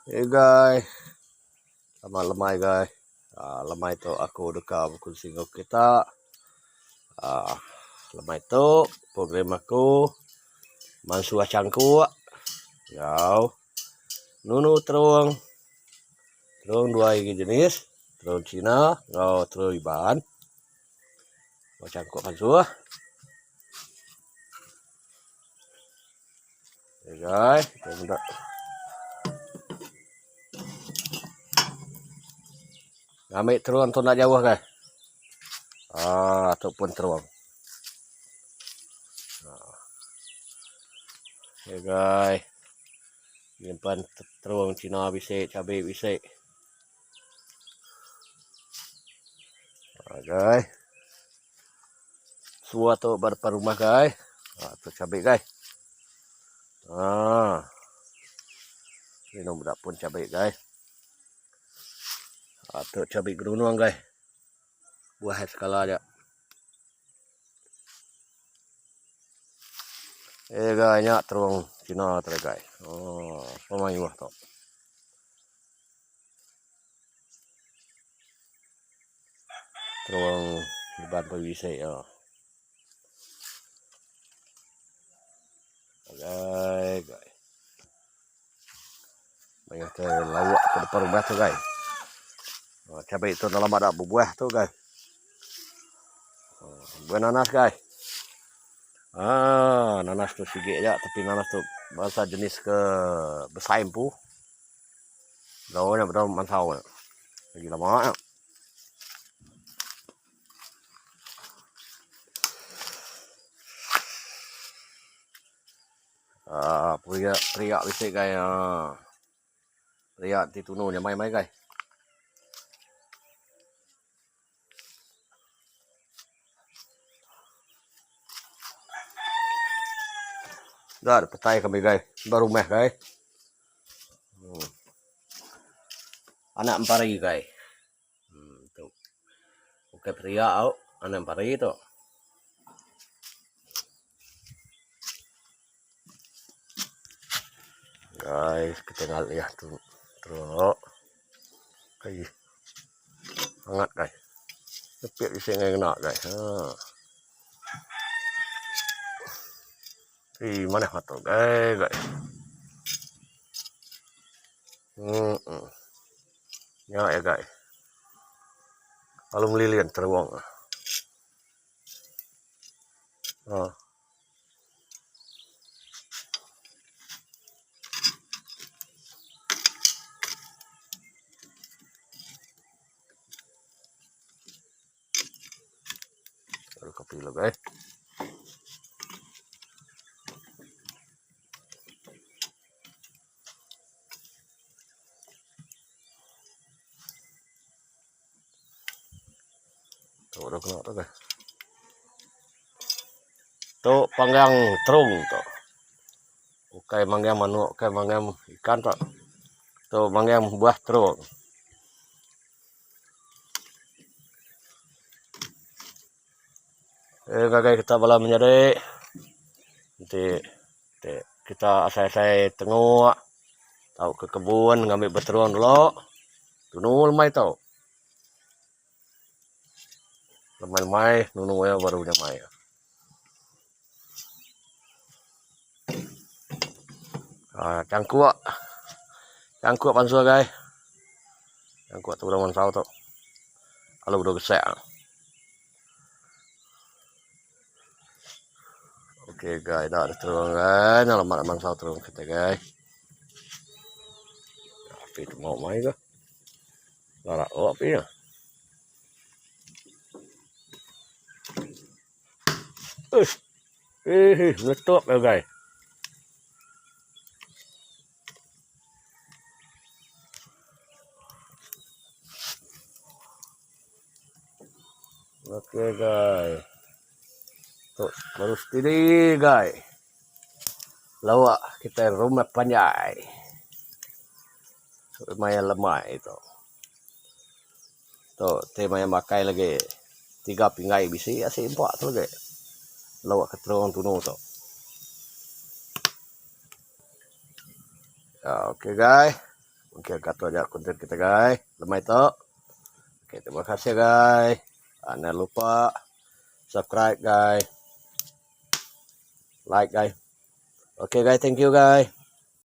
Hey guys, selamat lemai guys. Lemai tu aku dekat berkongsi dengan kita. Lemai tu program aku mansuah cangkuk. Yau. Nunu terung dua jenis. Terung Cina, ngau terung Iban. Mau cangkuk mansuah. Hey guys, kita hendak ambil terung tu nak jauh guys. Ataupun terung. Hey guys, nyimpan terung Cina bisik, cabai bisik. Guys, suah tu berdepan rumah guys. Tu cabai guys. Ini nombor pun cabai guys. Tu cabai gerunung guys. Buah skala aja. Guys, nyak terung Cina tu guys. Pemain buah tu. Terung Iban perwisai ya. Guys. Banyak tu lawak ke depan rumah tu guys. Cabai tu dalam ada berbuah tu guys. Buah nanas guys. Nanas tu sikit aja, tapi nanas tu bahasa jenis ke besaimpu. Daunnya betul mantau. Lagi lama. Priak bisik guys. Priak di tunu nya mai guys. Dah petai kami guys. Baru meh guys. Anak empari guys. Tu. Bukan priak au, anak empari tu. Guys, kita lihat tu terus. Kayu. Hangat guys. Lepik di sini kena guys. Mana hatu guys. Ya ya guys. Kalau melilian teruang. Baru kopi lo guys. Tuh udah kena tuh guys. Tuh panggang terung tuh. Bukai manggang manuk, bukai manggang ikan tuh. Tuh manggang buah terung. Guys, kita bala menjadi. Nanti kita asai-asai tengok. Tahu ke kebun ngambil beterung dulu. Tunu lemai tau. Lemai nunu ya baru nyamai. Cangkuk pansua guys. Cangkuk tu udah mansau tu. Kalau udah gesek. Oke guys, dah ada terung guys. Alamat mansau terung kita guys. Api tu mau mai ke? Larak api ya. Meletup ya guys. Oke guys. Tuh baru steady guys. Lawak kita rumah panjai. Lumayan lemah itu. Tuh tema yang pakai lagi 3 pinggai bisi asyik 4 tu lagi. Lawak keterung tunu tu. Ya, oke guys. Oke, kata aja konten kita guys. Lemah itu. Oke, terima kasih guys. Jangan lupa subscribe guys. Like guys. Oke guys, thank you guys.